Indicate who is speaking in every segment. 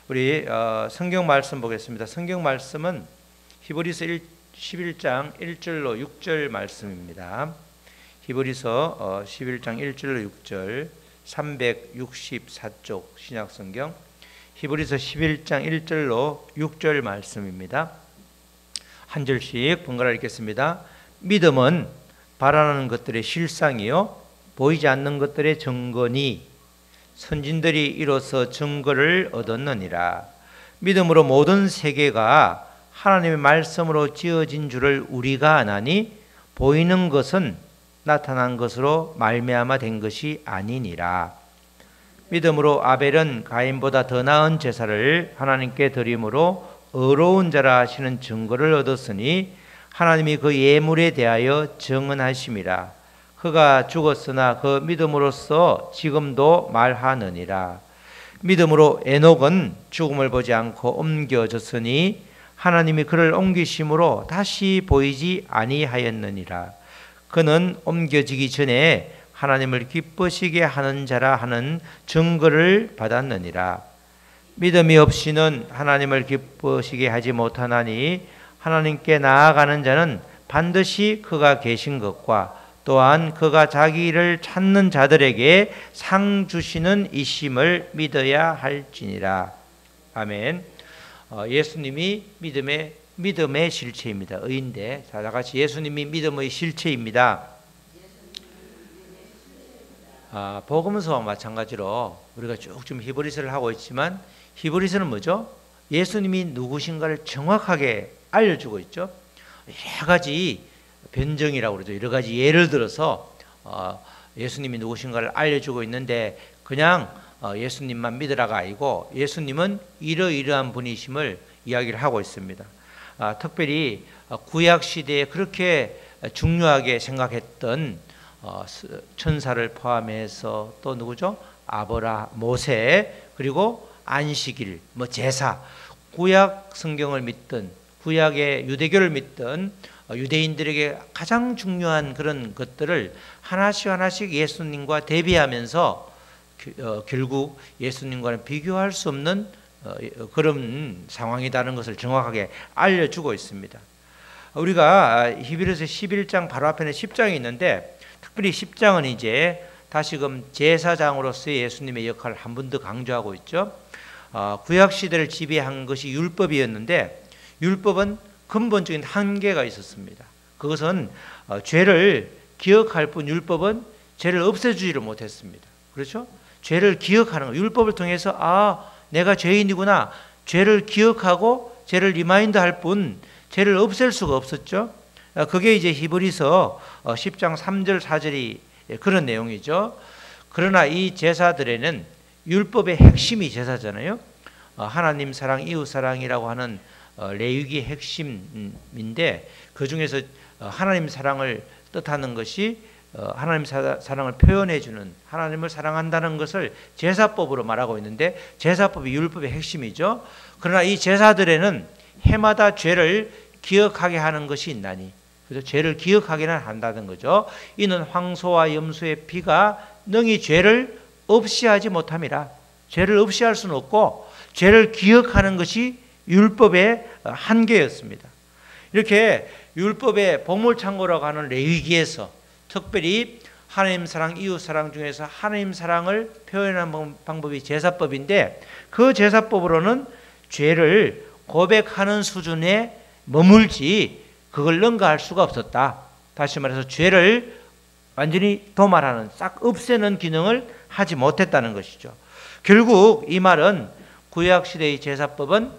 Speaker 1: 우리 성경 말씀 보겠습니다. 성경 말씀은 히브리서 11장 1절로 6절 말씀입니다. 히브리서 11장 1절로 6절 364쪽 신약성경 히브리서 11장 1절로 6절 말씀입니다. 한 절씩 번갈아 읽겠습니다. 믿음은 바라는 것들의 실상이요 보이지 않는 것들의 증거니 선진들이 이로써 증거를 얻었느니라. 믿음으로 모든 세계가 하나님의 말씀으로 지어진 줄을 우리가 아나니 보이는 것은 나타난 것으로 말미암아 된 것이 아니니라. 믿음으로 아벨은 가인보다 더 나은 제사를 하나님께 드림으로 의로운 자라 하시는 증거를 얻었으니 하나님이 그 예물에 대하여 증언하심이라. 그가 죽었으나 그 믿음으로써 지금도 말하느니라. 믿음으로 에녹은 죽음을 보지 않고 옮겨졌으니 하나님이 그를 옮기심으로 다시 보이지 아니하였느니라. 그는 옮겨지기 전에 하나님을 기쁘시게 하는 자라 하는 증거를 받았느니라. 믿음이 없이는 하나님을 기쁘시게 하지 못하나니 하나님께 나아가는 자는 반드시 그가 계신 것과 또한 그가 자기를 찾는 자들에게 상 주시는 이심을 믿어야 할지니라. 아멘. 예수님이 믿음의 실체입니다. 의인데 다 같이 예수님이 믿음의 실체입니다. 복음서와 마찬가지로 우리가 쭉 지금 히브리서를 하고 있지만 히브리서는 뭐죠? 예수님이 누구신가를 정확하게 알려주고 있죠. 여러 가지 변정이라고 그러죠. 여러 가지 예를 들어서 예수님이 누구신가를 알려주고 있는데 그냥 예수님만 믿으라가 아니고 예수님은 이러이러한 분이심을 이야기를 하고 있습니다. 특별히 구약 시대에 그렇게 중요하게 생각했던 천사를 포함해서 또 누구죠? 모세 그리고 안식일, 제사, 구약 성경을 믿던 구약의 유대교를 믿던 유대인들에게 가장 중요한 그런 것들을 하나씩 예수님과 대비하면서 결국 예수님과는 비교할 수 없는 그런 상황이라는 것을 정확하게 알려주고 있습니다. 우리가 히브리서 11장 바로 앞에는 10장이 있는데 특별히 10장은 이제 다시금 제사장으로서의 예수님의 역할을 한 번 더 강조하고 있죠. 구약 시대를 지배한 것이 율법이었는데 율법은 근본적인 한계가 있었습니다. 그것은 죄를 기억할 뿐 율법은 죄를 없애주지를 못했습니다. 그렇죠? 죄를 기억하는 거, 율법을 통해서 내가 죄인이구나 죄를 기억하고 죄를 리마인드 할 뿐 죄를 없앨 수가 없었죠. 그게 이제 히브리서 10장 3절 4절이 그런 내용이죠. 그러나 이 제사들에는 율법의 핵심이 제사잖아요. 하나님 사랑, 이웃 사랑이라고 하는 레위기의 핵심인데 그 중에서 하나님 사랑을 뜻하는 것이 하나님 사랑을 표현해 주는 하나님을 사랑한다는 것을 제사법으로 말하고 있는데 제사법이 율법의 핵심이죠. 그러나 이 제사들에는 해마다 죄를 기억하게 하는 것이 있나니 그래서 죄를 기억하기는 한다는 거죠. 이는 황소와 염소의 피가 능히 죄를 없이 하지 못함이라. 죄를 없이 할 수는 없고 죄를 기억하는 것이 율법의 한계였습니다. 이렇게 율법의 보물창고라고 하는 레위기에서 특별히 하나님 사랑, 이웃 사랑 중에서 하나님 사랑을 표현하는 방법이 제사법인데 그 제사법으로는 죄를 고백하는 수준에 머물지 그걸 능가할 수가 없었다. 다시 말해서 죄를 완전히 도말하는 싹 없애는 기능을 하지 못했다는 것이죠. 결국 이 말은 구약시대의 제사법은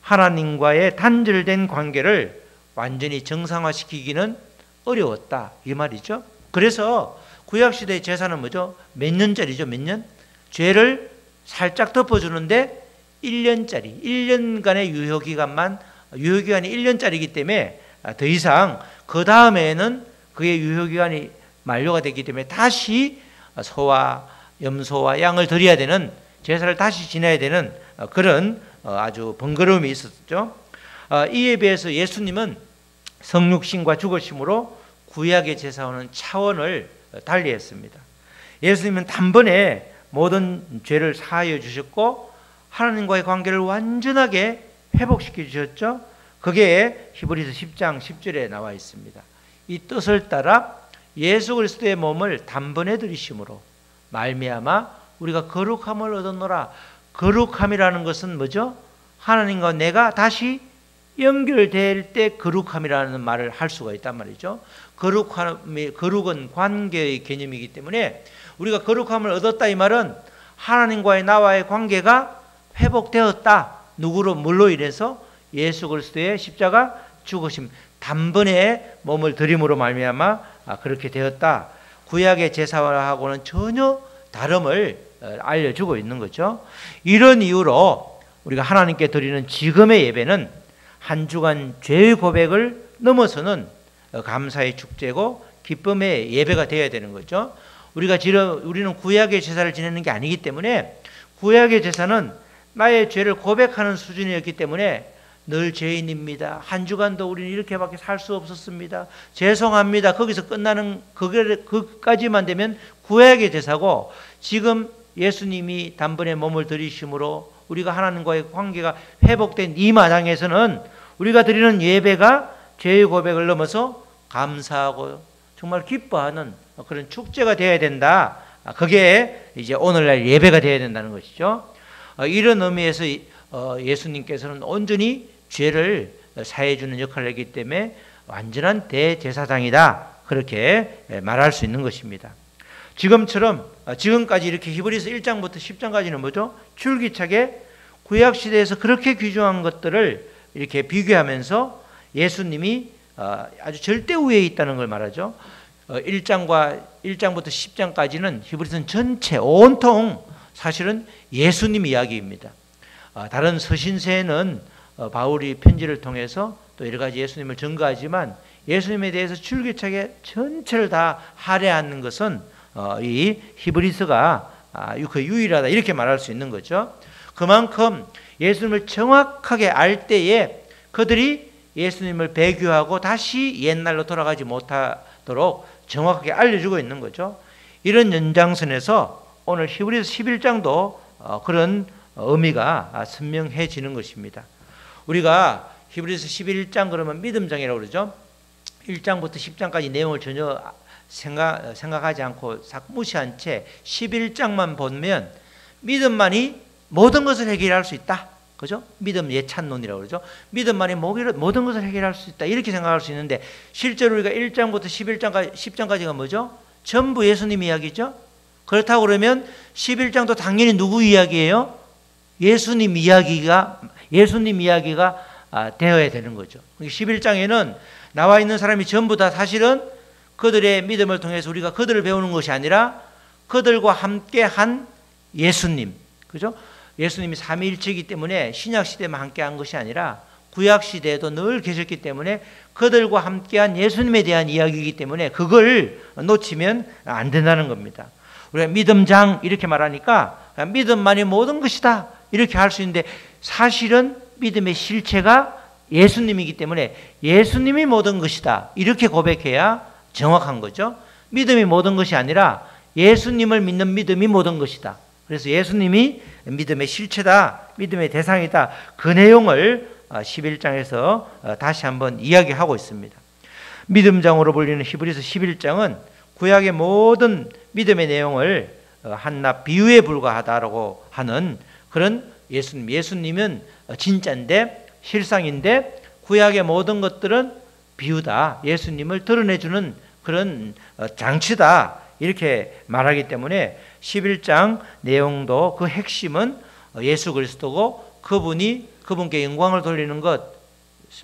Speaker 1: 하나님과의 단절된 관계를 완전히 정상화시키기는 어려웠다 이 말이죠. 그래서 구약시대의 제사는 뭐죠? 몇 년짜리죠? 몇 년? 죄를 살짝 덮어주는데 1년짜리 1년간의 유효기간이 1년짜리이기 때문에 더 이상 그 다음에는 그의 유효기간이 만료가 되기 때문에 다시 소와 염소와 양을 드려야 되는 제사를 다시 지내야 되는 그런 아주 번거로움이 있었죠. 이에 비해서 예수님은 성육신과 죽으심으로 구약의 제사와는 차원을 달리했습니다. 예수님은 단번에 모든 죄를 사하여 주셨고 하나님과의 관계를 완전하게 회복시켜 주셨죠. 그게 히브리서 10장 10절에 나와 있습니다. 이 뜻을 따라 예수 그리스도의 몸을 단번에 들이심으로 말미암아 우리가 거룩함을 얻었노라. 거룩함이라는 것은 뭐죠? 하나님과 내가 다시 연결될 때 거룩함이라는 말을 할 수가 있단 말이죠. 거룩은 관계의 개념이기 때문에 우리가 거룩함을 얻었다 이 말은 하나님과의 나와의 관계가 회복되었다. 누구로? 물로 인해서 예수 그리스도의 십자가 죽으심 단번에 몸을 들임으로 말미암아 그렇게 되었다. 구약의 제사하고는 전혀 다름을 알려주고 있는 거죠. 이런 이유로 우리가 하나님께 드리는 지금의 예배는 한 주간 죄의 고백을 넘어서는 감사의 축제고 기쁨의 예배가 되어야 되는 거죠. 우리는 구약의 제사를 지내는 게 아니기 때문에 구약의 제사는 나의 죄를 고백하는 수준이었기 때문에 늘 죄인입니다. 한 주간도 우리는 이렇게밖에 살 수 없었습니다. 죄송합니다. 거기서 끝나는 그까지만 되면 구약의 제사고, 지금 예수님이 단번에 몸을 들이심으로 우리가 하나님과의 관계가 회복된 이 마당에서는 우리가 드리는 예배가 죄의 고백을 넘어서 감사하고 정말 기뻐하는 그런 축제가 되어야 된다. 그게 이제 오늘날 예배가 되어야 된다는 것이죠. 이런 의미에서 예수님께서는 온전히 죄를 사해 주는 역할을 했기 때문에 완전한 대제사장이다. 그렇게 말할 수 있는 것입니다. 지금까지 이렇게 히브리서 1장부터 10장까지는 뭐죠? 줄기차게 구약 시대에서 그렇게 귀중한 것들을 이렇게 비교하면서 예수님이 아주 절대 우위에 있다는 걸 말하죠. 1장부터 10장까지는 히브리서는 전체 온통 사실은 예수님 이야기입니다. 다른 서신서에는 바울이 편지를 통해서 또 여러 가지 예수님을 증거하지만 예수님에 대해서 줄기차게 전체를 다 할애하는 것은 이 히브리서가 그 유일하다 이렇게 말할 수 있는 거죠. 그만큼 예수님을 정확하게 알 때에 그들이 예수님을 배교하고 다시 옛날로 돌아가지 못하도록 정확하게 알려주고 있는 거죠. 이런 연장선에서 오늘 히브리서 11장도 그런 의미가 선명해지는 것입니다. 우리가 히브리서 11장 그러면 믿음장이라고 그러죠. 1장부터 10장까지 내용을 전혀 생각하지 않고 무시한 채 11장만 보면 믿음만이 모든 것을 해결할 수 있다. 그죠? 믿음 예찬론이라고 그러죠. 믿음만이 모든 것을 해결할 수 있다. 이렇게 생각할 수 있는데 실제로 우리가 1장부터 11장까지 10장까지가 뭐죠? 전부 예수님 이야기죠. 그렇다고 그러면 11장도 당연히 누구 이야기예요? 예수님 이야기가 되어야 되는 거죠. 11장에는 나와 있는 사람이 전부 다 사실은 그들의 믿음을 통해서 우리가 그들을 배우는 것이 아니라 그들과 함께 한 예수님, 그죠? 예수님이 삼위일체이기 때문에 신약 시대만 함께 한 것이 아니라 구약 시대에도 늘 계셨기 때문에 그들과 함께한 예수님에 대한 이야기이기 때문에 그걸 놓치면 안 된다는 겁니다. 우리가 믿음장 이렇게 말하니까 믿음만이 모든 것이다 이렇게 할 수 있는데 사실은 믿음의 실체가 예수님이기 때문에 예수님이 모든 것이다 이렇게 고백해야 정확한 거죠. 믿음이 모든 것이 아니라 예수님을 믿는 믿음이 모든 것이다. 그래서 예수님이 믿음의 실체다, 믿음의 대상이다. 그 내용을 11장에서 다시 한번 이야기하고 있습니다. 믿음장으로 불리는 히브리서 11장은 구약의 모든 믿음의 내용을 한낱 비유에 불과하다라고 하는 그런 예수님은 진짜인데 실상인데 구약의 모든 것들은 비유다. 예수님을 드러내주는 그런 장치다. 이렇게 말하기 때문에 11장 내용도 그 핵심은 예수 그리스도고 그분께 영광을 돌리는 것,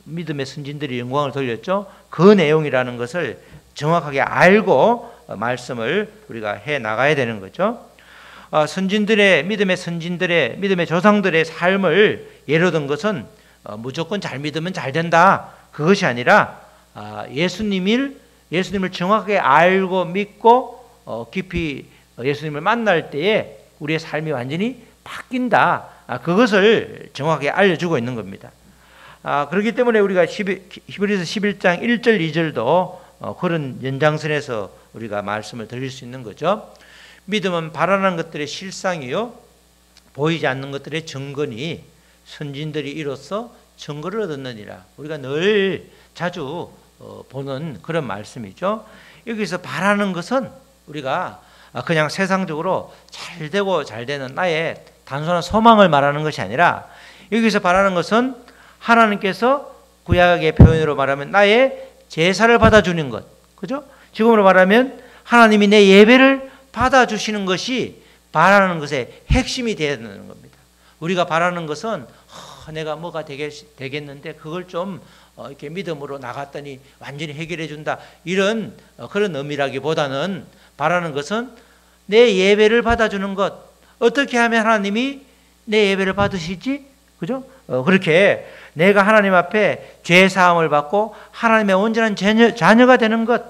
Speaker 1: 믿음의 선진들이 영광을 돌렸죠. 그 내용이라는 것을 정확하게 알고 말씀을 우리가 해 나가야 되는 거죠. 믿음의 조상들의 삶을 예로 든 것은 무조건 잘 믿으면 잘 된다. 그것이 아니라 예수님을 정확하게 알고 믿고 깊이 예수님을 만날 때에 우리의 삶이 완전히 바뀐다. 그것을 정확하게 알려주고 있는 겁니다. 그렇기 때문에 우리가 히브리서 11장 1절 2절도 그런 연장선에서 우리가 말씀을 드릴 수 있는 거죠. 믿음은 바라는 것들의 실상이요 보이지 않는 것들의 증거니 선진들이 이로써 증거를 얻었느니라. 우리가 늘 자주 보는 그런 말씀이죠. 여기서 바라는 것은 우리가 그냥 세상적으로 잘 되고 잘 되는 나의 단순한 소망을 말하는 것이 아니라, 여기서 바라는 것은 하나님께서 구약의 표현으로 말하면 나의 제사를 받아주는 것, 그죠? 지금으로 말하면 하나님이 내 예배를 받아주시는 것이 바라는 것의 핵심이 되어야 되는 겁니다. 우리가 바라는 것은 내가 뭐가 되겠는데 그걸 좀 이렇게 믿음으로 나갔더니 완전히 해결해 준다, 이런 그런 의미라기보다는 바라는 것은 내 예배를 받아주는 것, 어떻게 하면 하나님이 내 예배를 받으시지? 그죠? 그렇게 내가 하나님 앞에 죄 사함을 받고 하나님의 온전한 자녀가 되는 것,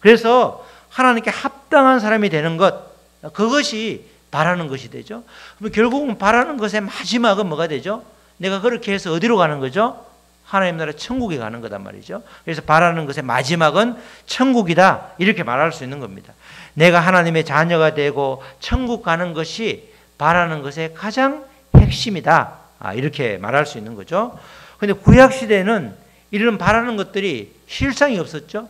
Speaker 1: 그래서 하나님께 합당한 사람이 되는 것, 그것이 바라는 것이 되죠. 그럼 결국은 바라는 것의 마지막은 뭐가 되죠? 내가 그렇게 해서 어디로 가는 거죠? 하나님 나라 천국에 가는 거단 말이죠. 그래서 바라는 것의 마지막은 천국이다, 이렇게 말할 수 있는 겁니다. 내가 하나님의 자녀가 되고 천국 가는 것이 바라는 것의 가장 핵심이다, 이렇게 말할 수 있는 거죠. 그런데 구약 시대에는 이런 바라는 것들이 실상이 없었죠.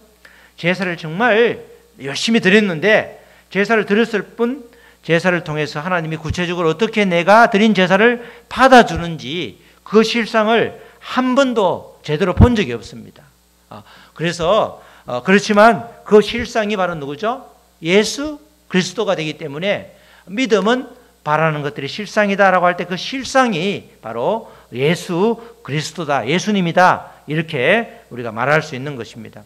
Speaker 1: 제사를 정말 열심히 드렸는데 제사를 드렸을 뿐 제사를 통해서 하나님이 구체적으로 어떻게 내가 드린 제사를 받아주는지 그 실상을 한 번도 제대로 본 적이 없습니다. 그래서 그렇지만 그 실상이 바로 누구죠? 예수 그리스도가 되기 때문에 믿음은 바라는 것들이 실상이다라고 할 때 그 실상이 바로 예수 그리스도다, 예수님이다, 이렇게 우리가 말할 수 있는 것입니다.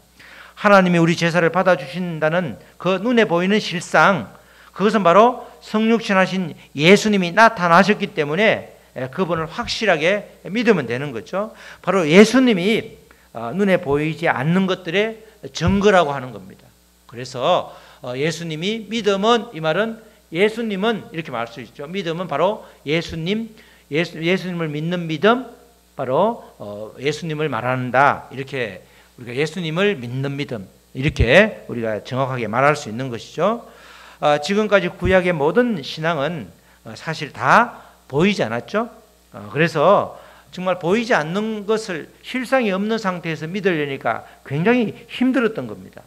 Speaker 1: 하나님이 우리 제사를 받아주신다는 그 눈에 보이는 실상, 그것은 바로 성육신하신 예수님이 나타나셨기 때문에 그분을 확실하게 믿으면 되는 거죠. 바로 예수님이 눈에 보이지 않는 것들의 증거라고 하는 겁니다. 그래서 예수님이 믿음은, 이 말은 예수님은 이렇게 말할 수 있죠. 믿음은 바로 예수님을 믿는 믿음, 바로 예수님을 말한다, 이렇게 우리가 예수님을 믿는 믿음, 이렇게 우리가 정확하게 말할 수 있는 것이죠. 지금까지 구약의 모든 신앙은 사실 다 보이지 않았죠. 그래서 정말 보이지 않는 것을, 실상이 없는 상태에서 믿으려니까 굉장히 힘들었던 겁니다.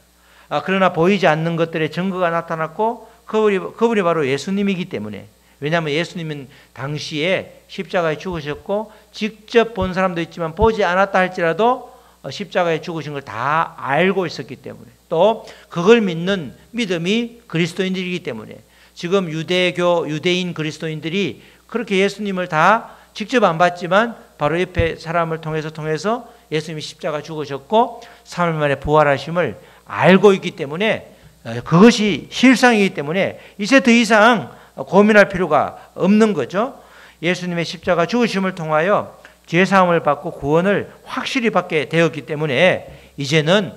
Speaker 1: 그러나 보이지 않는 것들의 증거가 나타났고 그분이 바로 예수님이기 때문에, 왜냐하면 예수님은 당시에 십자가에 죽으셨고 직접 본 사람도 있지만 보지 않았다 할지라도 십자가에 죽으신 걸 다 알고 있었기 때문에, 또 그걸 믿는 믿음이 그리스도인들이기 때문에, 지금 유대인 그리스도인들이 그렇게 예수님을 다 직접 안 봤지만 바로 옆에 사람을 통해서 예수님이 십자가 죽으셨고 3일 만에 부활하심을 알고 있기 때문에, 그것이 실상이기 때문에 이제 더 이상 고민할 필요가 없는 거죠. 예수님의 십자가 죽으심을 통하여 죄사함을 받고 구원을 확실히 받게 되었기 때문에 이제는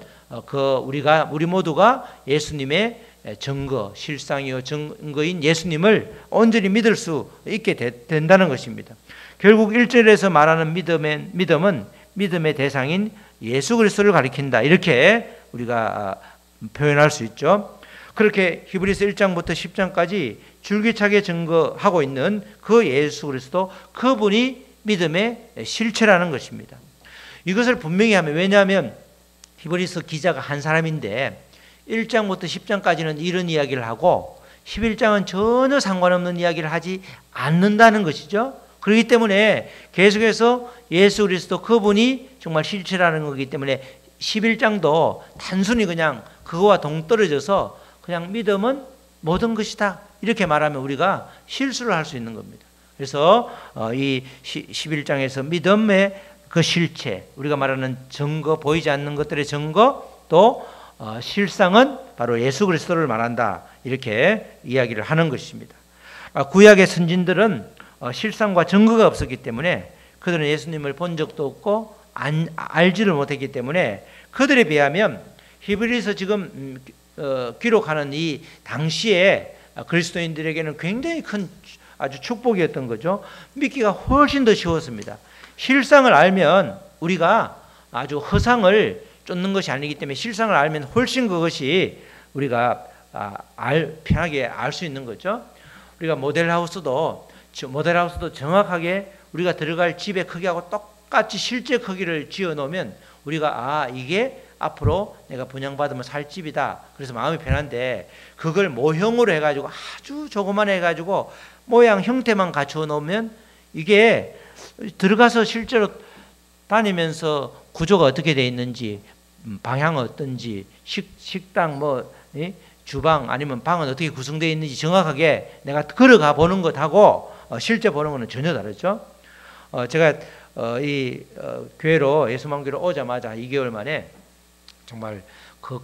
Speaker 1: 우리 모두가 예수님의 증거, 실상이요 증거인 예수님을 온전히 믿을 수 있게 된다는 것입니다. 결국 1절에서 말하는 믿음은 믿음의 대상인 예수 그리스도를 가리킨다, 이렇게 우리가 표현할 수 있죠. 그렇게 히브리서 1장부터 10장까지 줄기차게 증거하고 있는 그 예수 그리스도, 그분이 믿음의 실체라는 것입니다. 이것을 분명히 하면, 왜냐하면 히브리서 기자가 한 사람인데 1장부터 10장까지는 이런 이야기를 하고 11장은 전혀 상관없는 이야기를 하지 않는다는 것이죠. 그렇기 때문에 계속해서 예수 그리스도, 그분이 정말 실체라는 거기 때문에 11장도 단순히 그냥 그거와 동떨어져서 그냥 믿음은 모든 것이다, 이렇게 말하면 우리가 실수를 할 수 있는 겁니다. 그래서 이 11장에서 믿음의 그 실체, 우리가 말하는 증거, 보이지 않는 것들의 증거, 또 실상은 바로 예수 그리스도를 말한다, 이렇게 이야기를 하는 것입니다. 구약의 선진들은 실상과 증거가 없었기 때문에 그들은 예수님을 본 적도 없고 알지를 못했기 때문에, 그들에 비하면 히브리서 지금 기록하는 이 당시에 그리스도인들에게는 굉장히 큰 아주 축복이었던 거죠. 믿기가 훨씬 더 쉬웠습니다. 실상을 알면 우리가 아주 허상을 쫓는 것이 아니기 때문에, 실상을 알면 훨씬 그것이 우리가 편하게 알 수 있는 거죠. 우리가 모델하우스도 모델하우스도 정확하게 우리가 들어갈 집의 크기하고 똑같이 실제 크기를 지어 놓으면 우리가 이게 앞으로 내가 분양받으면 살 집이다. 그래서 마음이 편한데 그걸 모형으로 해가지고 아주 조그만 해가지고 모양 형태만 갖추어 놓으면 이게 들어가서 실제로 다니면서 구조가 어떻게 돼 있는지, 방향은 어떤지, 식당 주방 아니면 방은 어떻게 구성되어 있는지 정확하게 내가 걸어가 보는 것하고 실제 보는 것은 전혀 다르죠. 제가 교회로 예수만교로 오자마자 2개월 만에 정말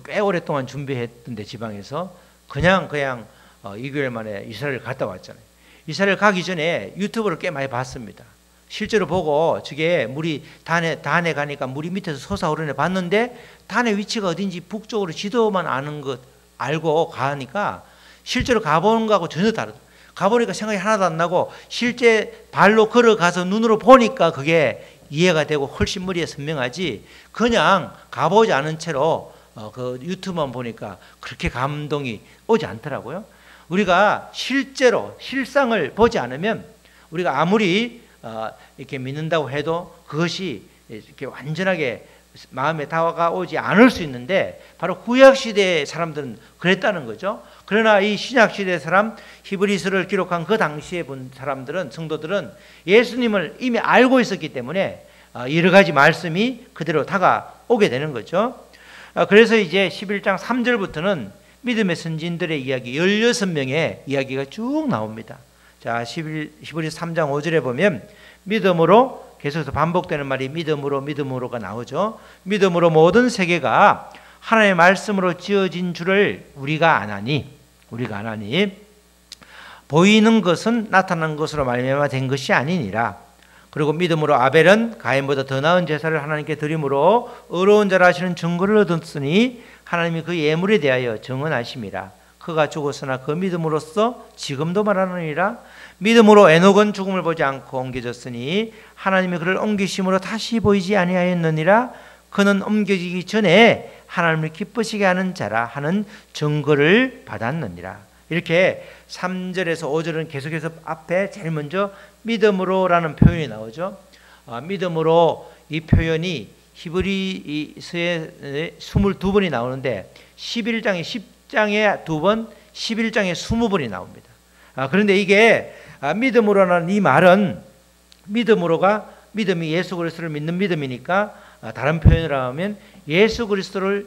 Speaker 1: 꽤 오랫동안 준비했던데 지방에서 그냥 2개월 만에 이스라엘 갔다 왔잖아요. 이스라엘 가기 전에 유튜브를 꽤 많이 봤습니다. 실제로 보고 저게 물이 단에 가니까 물이 밑에서 솟아오르네 봤는데 단의 위치가 어딘지 북쪽으로 지도만 아는 것 알고 가니까 실제로 가보는 거하고 전혀 다르다. 가보니까 생각이 하나도 안 나고 실제 발로 걸어가서 눈으로 보니까 그게 이해가 되고 훨씬 머리에 선명하지 그냥 가보지 않은 채로 그 유튜브만 보니까 그렇게 감동이 오지 않더라고요. 우리가 실제로 실상을 보지 않으면 우리가 아무리 이렇게 믿는다고 해도 그것이 이렇게 완전하게 마음에 다가오지 않을 수 있는데 바로 구약시대의 사람들은 그랬다는 거죠. 그러나 이 신약시대 사람 히브리서를 기록한 그 당시에 본 사람들은 성도들은 예수님을 이미 알고 있었기 때문에 여러 가지 말씀이 그대로 다가오게 되는 거죠. 그래서 이제 11장 3절부터는 믿음의 선진들의 이야기 16명의 이야기가 쭉 나옵니다. 자, 히브리서 3장 5절에 보면 믿음으로 계속해서 반복되는 말이 믿음으로가 나오죠. 믿음으로 모든 세계가 하나님의 말씀으로 지어진 줄을 우리가 아나니 보이는 것은 나타난 것으로 말미암아 된 것이 아니니라. 그리고 믿음으로 아벨은 가인보다 더 나은 제사를 하나님께 드림으로 의로운 자라 하시는 증거를 얻었으니 하나님이 그 예물에 대하여 정언하심이라. 그가 죽었으나 그 믿음으로써 지금도 말하느니라. 믿음으로 에녹은 죽음을 보지 않고 옮겨졌으니 하나님이 그를 옮기심으로 다시 보이지 아니하였느니라. 그는 옮겨지기 전에 하나님을 기쁘시게 하는 자라 하는 증거를 받았느니라. 이렇게 3절에서 5절은 계속해서 앞에 제일 먼저 믿음으로라는 표현이 나오죠. 믿음으로 이 표현이 히브리서에 22번이 나오는데 11장에 10장에 2번, 11장에 20번이 나옵니다. 그런데 이게 믿음으로라는 이 말은 믿음이 예수 그리스도를 믿는 믿음이니까 다른 표현을 하면 예수 그리스도로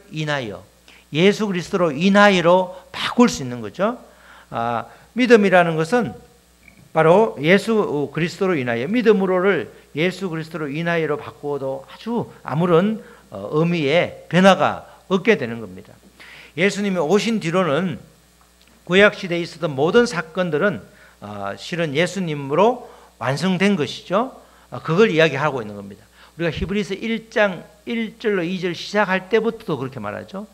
Speaker 1: 인하여로 바꿀 수 있는 거죠. 믿음이라는 것은 바로 예수 그리스도로 인하여 믿음으로를 예수 그리스도로 인하여로 바꾸어도 아주 아무런 의미의 변화가 없게 되는 겁니다. 예수님이 오신 뒤로는 구약시대에 있었던 모든 사건들은 실은 예수님으로 완성된 것이죠. 그걸 이야기하고 있는 겁니다. 우리가 히브리서 1장 1절로 2절 시작할 때부터도 그렇게 말하죠.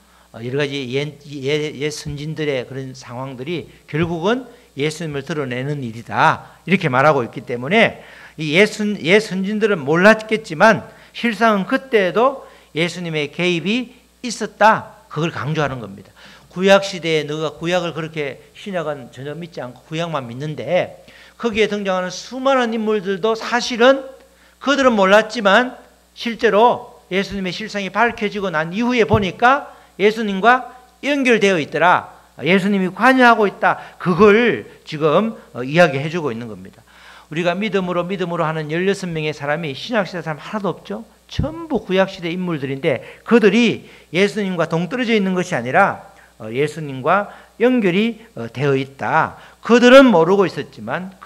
Speaker 1: 여러 가지 옛 선진들의 그런 상황들이 결국은 예수님을 드러내는 일이다 이렇게 말하고 있기 때문에 이 옛 선진들은 몰랐겠지만 실상은 그때에도 예수님의 개입이 있었다 그걸 강조하는 겁니다. 구약시대에 너가 구약을 그렇게 신약은 전혀 믿지 않고 구약만 믿는데 거기에 등장하는 수많은 인물들도 사실은 그들은 몰랐지만 실제로 예수님의 실상이 밝혀지고 난 이후에 보니까 예수님과 연결되어 있더라. 예수님이 관여하고 있다. 그걸 지금 이야기해 주고 있는 겁니다. 우리가 믿음으로 하는 16명의 사람이 신약시대 사람 하나도 없죠. 전부 구약시대 인물들인데 그들이 예수님과 동떨어져 있는 것이 아니라 예수님과 연결이 되어 있다. 그들은 모르고 있었지만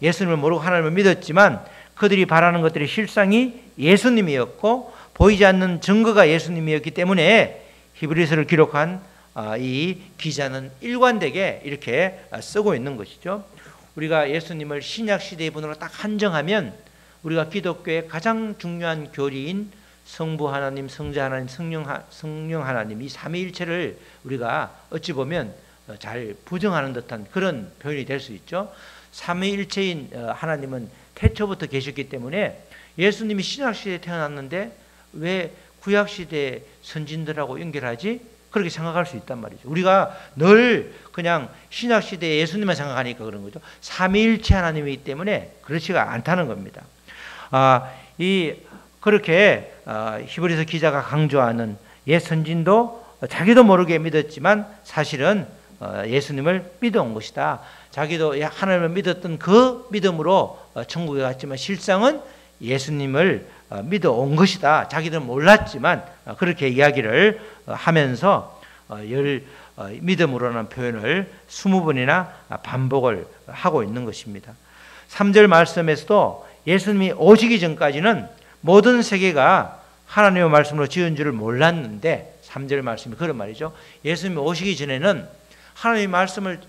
Speaker 1: 예수님을 모르고 하나님을 믿었지만 그들이 바라는 것들의 실상이 예수님이었고 보이지 않는 증거가 예수님이었기 때문에 히브리서를 기록한 이 기자는 일관되게 이렇게 쓰고 있는 것이죠. 우리가 예수님을 신약시대의 분으로 딱 한정하면 우리가 기독교의 가장 중요한 교리인 성부 하나님, 성자 하나님, 성령 하나님 이 삼위일체를 우리가 어찌 보면 잘 부정하는 듯한 그런 표현이 될 수 있죠. 삼위일체인 하나님은 태초부터 계셨기 때문에 예수님이 신약시대에 태어났는데 왜 구약시대 선진들하고 연결하지? 그렇게 생각할 수 있단 말이죠. 우리가 늘 그냥 신약 시대에 예수님만 생각하니까 그런 거죠. 삼위일체 하나님이기 때문에 그렇지가 않다는 겁니다. 그렇게 히브리서 기자가 강조하는 옛 선진도 자기도 모르게 믿었지만 사실은 예수님을 믿어온 것이다. 자기도 하나님을 믿었던 그 믿음으로 천국에 갔지만 실상은 예수님을 믿어온 것이다. 자기들은 몰랐지만 그렇게 이야기를 하면서 믿음으로라는 표현을 20번이나 반복을 하고 있는 것입니다. 3절 말씀에서도 예수님이 오시기 전까지는 모든 세계가 하나님의 말씀으로 지은 줄을 몰랐는데 3절 말씀이 그런 말이죠. 예수님이 오시기 전에는 하나님의 말씀을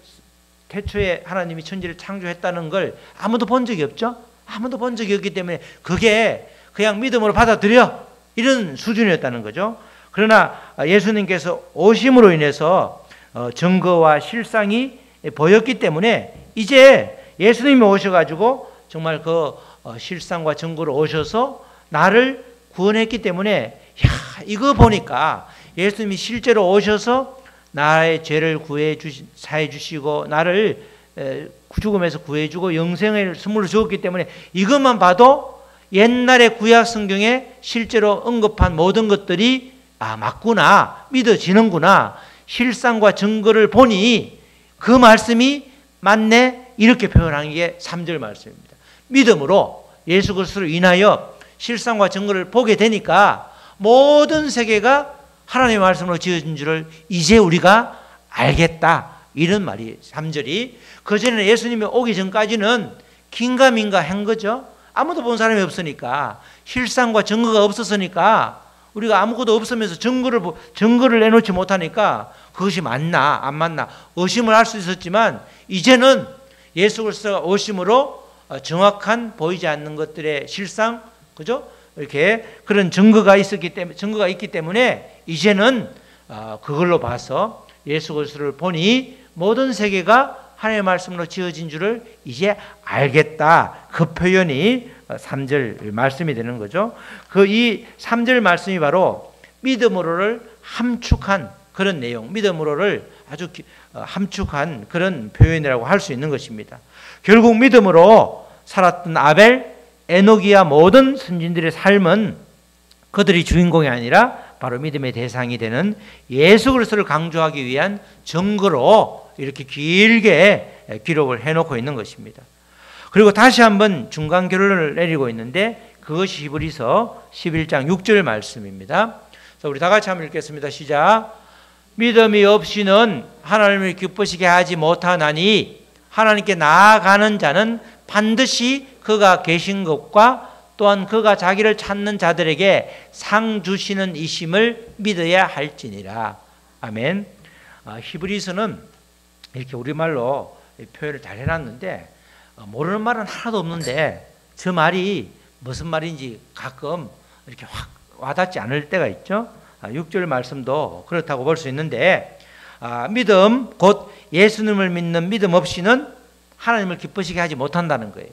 Speaker 1: 태초에 하나님이 천지를 창조했다는 걸 아무도 본 적이 없죠. 아무도 본 적이 없기 때문에 그게 그냥 믿음으로 받아들여 이런 수준이었다는 거죠. 그러나 예수님께서 오심으로 인해서 증거와 실상이 보였기 때문에 이제 예수님이 오셔가지고 정말 그 실상과 증거로 오셔서 나를 구원했기 때문에 이거 보니까 예수님이 실제로 오셔서 나의 죄를 사해 주시고 나를 죽음에서 구해주고 영생을 선물로 주었기 때문에 이것만 봐도 옛날의 구약 성경에 실제로 언급한 모든 것들이 맞구나, 믿어지는구나, 실상과 증거를 보니 그 말씀이 맞네, 이렇게 표현한 게 3절 말씀입니다. 믿음으로 예수 그리스도로 인하여 실상과 증거를 보게 되니까 모든 세계가 하나님의 말씀으로 지어진 줄을 이제 우리가 알겠다, 이런 말이 3절이. 그전에는 예수님이 오기 전까지는 긴가민가 한 거죠. 아무도 본 사람이 없으니까, 실상과 증거가 없었으니까, 우리가 아무것도 없으면서 증거를 내놓지 못하니까 그것이 맞나 안 맞나 의심을 할 수 있었지만 이제는 예수 그리스도가 오심으로 정확한 보이지 않는 것들의 실상, 그죠? 이렇게 그런 증거가 있기 때문에 이제는 그걸로 봐서 예수 그리스도를 보니 모든 세계가 하나님의 말씀으로 지어진 줄을 이제 알겠다. 그 표현이 3절 말씀이 되는 거죠. 이 3절 말씀이 바로 믿음으로를 함축한 그런 내용, 믿음으로를 아주 함축한 그런 표현이라고 할 수 있는 것입니다. 결국 믿음으로 살았던 아벨, 에녹이야 모든 선진들의 삶은 그들이 주인공이 아니라 바로 믿음의 대상이 되는 예수 그리스도를 강조하기 위한 증거로 이렇게 길게 기록을 해놓고 있는 것입니다. 그리고 다시 한번 중간 결론을 내리고 있는데 그것이 히브리서 11장 6절 말씀입니다. 그래서 우리 다 같이 한번 읽겠습니다. 시작. 믿음이 없이는 하나님을 기쁘시게 하지 못하나니 하나님께 나아가는 자는 반드시 그가 계신 것과 또한 그가 자기를 찾는 자들에게 상 주시는 이심을 믿어야 할지니라. 아멘. 히브리서는 이렇게 우리말로 표현을 잘 해놨는데 모르는 말은 하나도 없는데 저 말이 무슨 말인지 가끔 이렇게 확 와닿지 않을 때가 있죠. 6절 말씀도 그렇다고 볼 수 있는데 믿음 곧 예수님을 믿는 믿음 없이는 하나님을 기쁘시게 하지 못한다는 거예요.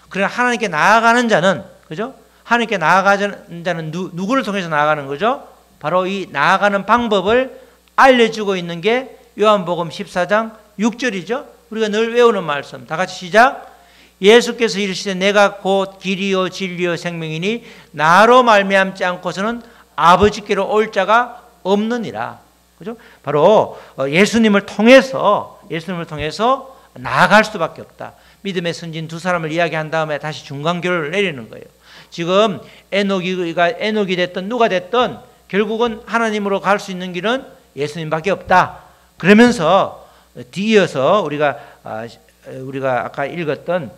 Speaker 1: 그러나 하나님께 나아가는 자는, 그죠? 하나님께 나아가는 자는 누구를 통해서 나아가는 거죠? 바로 이 나아가는 방법을 알려주고 있는 게 요한복음 14장 6절이죠. 우리가 늘 외우는 말씀. 다 같이 시작. 예수께서 이르시되 내가 곧 길이요 진리요 생명이니 나로 말미암지 않고서는 아버지께로 올 자가 없느니라. 그죠? 바로 예수님을 통해서 나아갈 수밖에 없다. 믿음의 선진 두 사람을 이야기한 다음에 다시 중간 결론을 내리는 거예요. 지금 에녹이 됐든 누가 됐든 결국은 하나님으로 갈 수 있는 길은 예수님밖에 없다. 그러면서 뒤이어서 우리가 아까 읽었던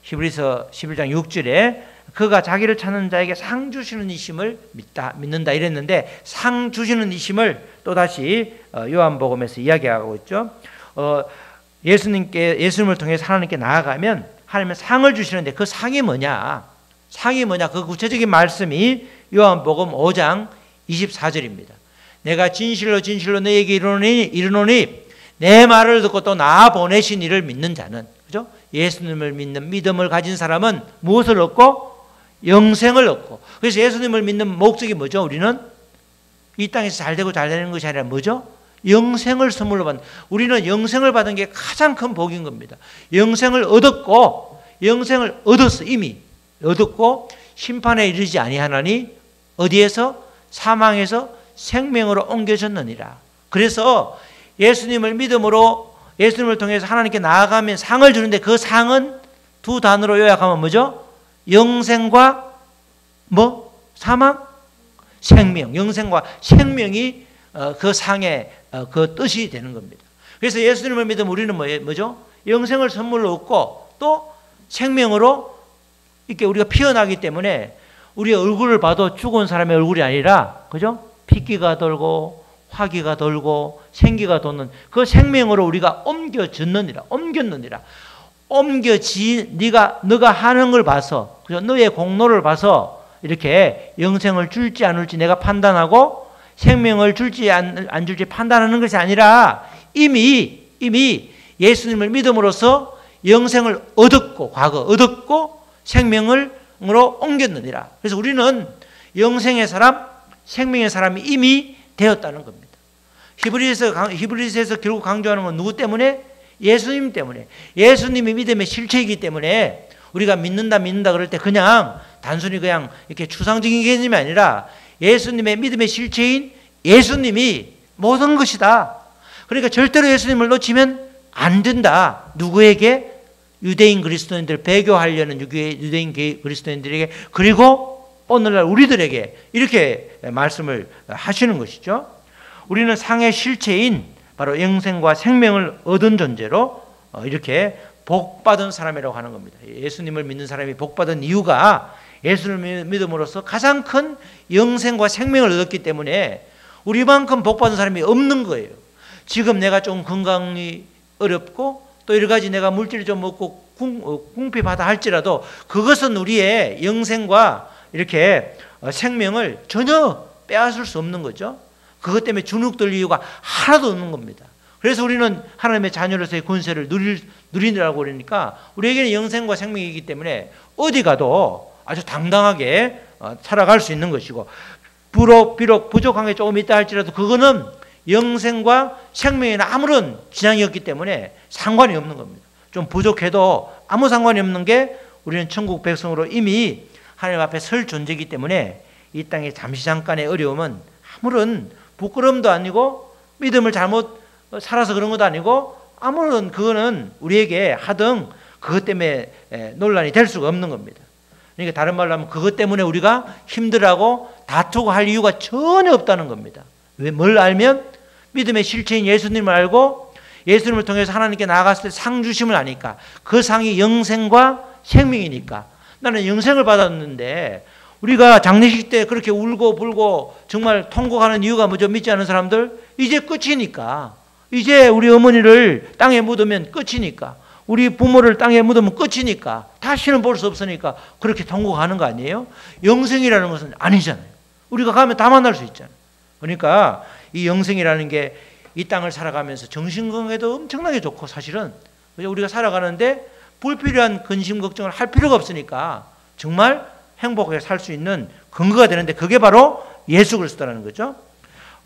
Speaker 1: 히브리서 11장 6절에 그가 자기를 찾는 자에게 상 주시는 이심을 믿는다 이랬는데 상 주시는 이심을 또다시 요한복음에서 이야기하고 있죠. 예수님을 통해서 하나님께 나아가면 하나님은 상을 주시는데 그 상이 뭐냐? 그 구체적인 말씀이 요한복음 5장 24절입니다. 내가 진실로 진실로 너에게 이르노니 내 말을 듣고 또 나 보내신 이를 믿는 자는, 그죠? 예수님을 믿는 믿음을 가진 사람은 무엇을 얻고? 영생을 얻고. 그래서 예수님을 믿는 목적이 뭐죠? 우리는 이 땅에서 잘 되고 잘 되는 것이 아니라 뭐죠? 영생을 선물로 받는, 우리는 영생을 받은 게 가장 큰 복인 겁니다. 영생을 얻었고, 영생을 얻었어. 이미 얻었고 심판에 이르지 아니하나니 어디에서? 사망에서 생명으로 옮겨졌느니라. 그래서 예수님을 믿음으로, 예수님을 통해서 하나님께 나아가면 상을 주는데, 그 상은 두 단어로 요약하면 뭐죠? 영생과 뭐? 사망? 생명. 영생과 생명이 그 상의 그 뜻이 되는 겁니다. 그래서 예수님을 믿으면 우리는 뭐죠? 영생을 선물로 얻고 또 생명으로 이렇게 우리가 피어나기 때문에 우리의 얼굴을 봐도 죽은 사람의 얼굴이 아니라, 그죠? 핏기가 돌고 화기가 돌고 생기가 돋는 그 생명으로 우리가 옮겨졌느니라. 너가 하는 걸 봐서, 그죠? 너의 공로를 봐서 이렇게 영생을 줄지 안 줄지 내가 판단하고 생명을 줄지 안 줄지 판단하는 것이 아니라 이미 예수님을 믿음으로써 영생을 얻었고, 과거 얻었고 생명으로 옮겼느니라. 그래서 우리는 영생의 사람, 생명의 사람이 이미 되었다는 겁니다. 히브리서에서 결국 강조하는 건 누구 때문에? 예수님 때문에. 예수님이 믿음의 실체이기 때문에 우리가 믿는다 그럴 때 그냥 단순히 그냥 이렇게 추상적인 개념이 아니라 예수님의 믿음의 실체인 예수님이 모든 것이다. 그러니까 절대로 예수님을 놓치면 안 된다. 누구에게? 유대인 그리스도인들, 배교하려는 유대인 그리스도인들에게, 그리고 오늘날 우리들에게 이렇게 말씀을 하시는 것이죠. 우리는 상의 실체인 바로 영생과 생명을 얻은 존재로 이렇게 복받은 사람이라고 하는 겁니다. 예수님을 믿는 사람이 복받은 이유가 예수를 믿음으로써 가장 큰 영생과 생명을 얻었기 때문에 우리만큼 복받은 사람이 없는 거예요. 지금 내가 좀 건강이 어렵고 또 여러 가지 내가 물질을 좀 먹고 궁핍하다 할지라도 그것은 우리의 영생과 이렇게 생명을 전혀 빼앗을 수 없는 거죠. 그것 때문에 주눅들 이유가 하나도 없는 겁니다. 그래서 우리는 하나님의 자녀로서의 권세를 누리느라고 그러니까 우리에게는 영생과 생명이기 때문에 어디 가도 아주 당당하게 살아갈 수 있는 것이고, 비록 부족한 게 조금 있다 할지라도 그거는 영생과 생명에는 아무런 지장이 없기 때문에 상관이 없는 겁니다. 좀 부족해도 아무 상관이 없는 게 우리는 천국 백성으로 이미 하나님 앞에 설 존재이기 때문에 이 땅에 잠시 잠깐의 어려움은 아무런 부끄러움도 아니고 믿음을 잘못 살아서 그런 것도 아니고 아무런 그거는 우리에게 하등 그것 때문에 논란이 될 수가 없는 겁니다. 그러니까 다른 말로 하면 그것 때문에 우리가 힘들어하고 다투고 할 이유가 전혀 없다는 겁니다. 왜? 뭘 알면? 믿음의 실체인 예수님을 알고 예수님을 통해서 하나님께 나아갔을 때 상 주심을 아니까, 그 상이 영생과 생명이니까. 나는 영생을 받았는데 우리가 장례식 때 그렇게 울고 불고 정말 통곡하는 이유가 뭐죠? 믿지 않은 사람들, 이제 끝이니까. 이제 우리 어머니를 땅에 묻으면 끝이니까, 우리 부모를 땅에 묻으면 끝이니까, 다시는 볼 수 없으니까 그렇게 통곡하는 거 아니에요? 영생이라는 것은 아니잖아요. 우리가 가면 다 만날 수 있잖아요. 그러니까 이 영생이라는 게 이 땅을 살아가면서 정신건강에도 엄청나게 좋고, 사실은 우리가 살아가는데 불필요한 근심 걱정을 할 필요가 없으니까 정말 행복하게 살 수 있는 근거가 되는데, 그게 바로 예수 그리스도라는 거죠.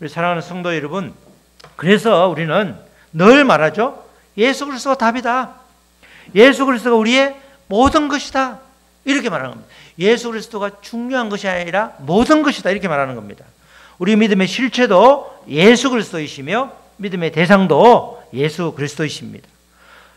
Speaker 1: 우리 사랑하는 성도 여러분, 그래서 우리는 늘 말하죠. 예수 그리스도가 답이다. 예수 그리스도가 우리의 모든 것이다. 이렇게 말하는 겁니다. 예수 그리스도가 중요한 것이 아니라 모든 것이다. 이렇게 말하는 겁니다. 우리 믿음의 실체도 예수 그리스도이시며 믿음의 대상도 예수 그리스도이십니다.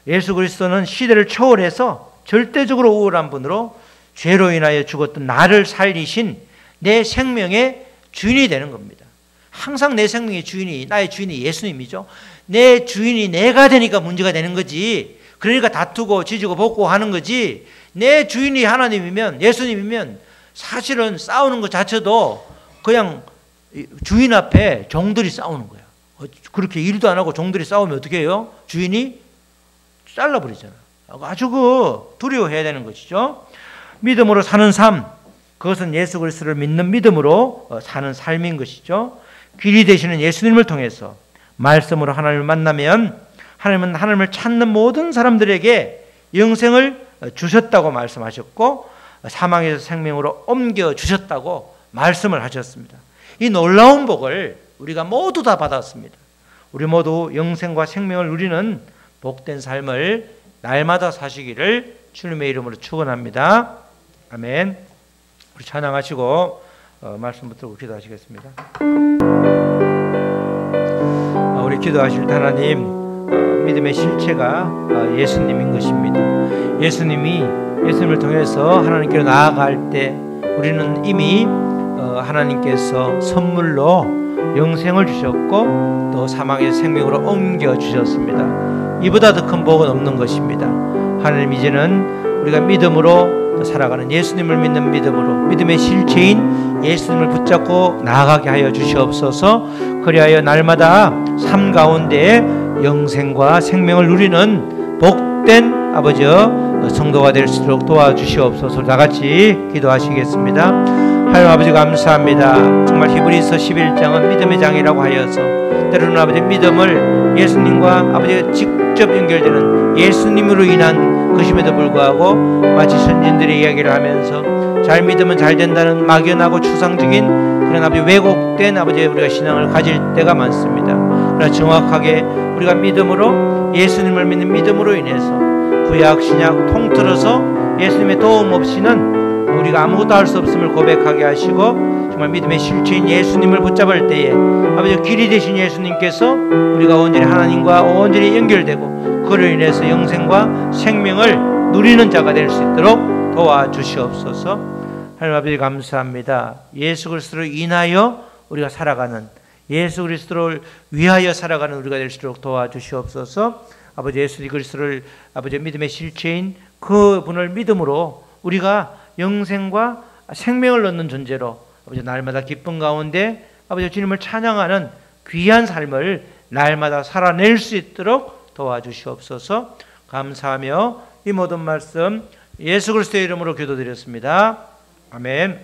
Speaker 1: 예수 그리스도는 시대를 초월해서 절대적으로 우월한 분으로 죄로 인하여 죽었던 나를 살리신 내 생명의 주인이 되는 겁니다. 항상 내 생명의 주인이, 나의 주인이 예수님이죠. 내 주인이 내가 되니까 문제가 되는 거지. 그러니까 다투고 지지고 볶고 하는 거지. 내 주인이 하나님이면, 예수님이면 사실은 싸우는 것 자체도 그냥 주인 앞에 종들이 싸우는 거야. 그렇게 일도 안 하고 종들이 싸우면 어떻게 해요? 주인이 잘라버리잖아. 아주 두려워해야 되는 것이죠. 믿음으로 사는 삶, 그것은 예수 그리스도를 믿는 믿음으로 사는 삶인 것이죠. 길이 되시는 예수님을 통해서 말씀으로 하나님을 만나면 하나님은 하나님을 찾는 모든 사람들에게 영생을 주셨다고 말씀하셨고, 사망에서 생명으로 옮겨 주셨다고 말씀을 하셨습니다. 이 놀라운 복을 우리가 모두 다 받았습니다. 우리 모두 영생과 생명을 누리는 복된 삶을 날마다 사시기를 주님의 이름으로 축원합니다. 아멘. 우리 찬양하시고 말씀 붙들고 기도하시겠습니다. 우리 기도하실 때 하나님, 믿음의 실체가 예수님인 것입니다. 예수님을 통해서 하나님께로 나아갈 때 우리는 이미 하나님께서 선물로 영생을 주셨고 또 사망의 생명으로 옮겨 주셨습니다. 이보다 더 큰 복은 없는 것입니다. 하나님, 이제는 우리가 믿음으로 살아가는, 예수님을 믿는 믿음으로 믿음의 실체인 예수님을 붙잡고 나아가게 하여 주시옵소서. 그리하여 날마다 삶 가운데 영생과 생명을 누리는 복된 아버지여 성도가 될 수 있도록 도와주시옵소서. 다 같이 기도하시겠습니다. 하나님 아버지 감사합니다. 정말 히브리서 11장은 믿음의 장이라고 하여서 때로는 아버지 믿음을 예수님과 아버지가 직접 연결되는 예수님으로 인한 것임에도 불구하고 마치 선진들의 이야기를 하면서 잘 믿으면 잘 된다는 막연하고 추상적인 그런 아버지 왜곡된 아버지 우리가 신앙을 가질 때가 많습니다. 그러나 정확하게 우리가 믿음으로, 예수님을 믿는 믿음으로 인해서 구약 신약 통틀어서 예수님의 도움 없이는 우리가 아무것도 할 수 없음을 고백하게 하시고 정말 믿음의 실체인 예수님을 붙잡을 때에 아버지 길이 되신 예수님께서 우리가 온전히 하나님과 온전히 연결되고 그로 인해서 영생과 생명을 누리는 자가 될 수 있도록 도와주시옵소서. 하나님 아버지 감사합니다. 예수 그리스도로 인하여 우리가 살아가는, 예수 그리스도를 위하여 살아가는 우리가 될 수 있도록 도와주시옵소서. 아버지 예수 그리스도를 아버지 믿음의 실체인 그분을 믿음으로 우리가 영생과 생명을 얻는 존재로 아버지 날마다 기쁨 가운데 아버지 주님을 찬양하는 귀한 삶을 날마다 살아낼 수 있도록 도와주시옵소서. 감사하며 이 모든 말씀 예수 그리스도의 이름으로 기도드렸습니다. 아멘.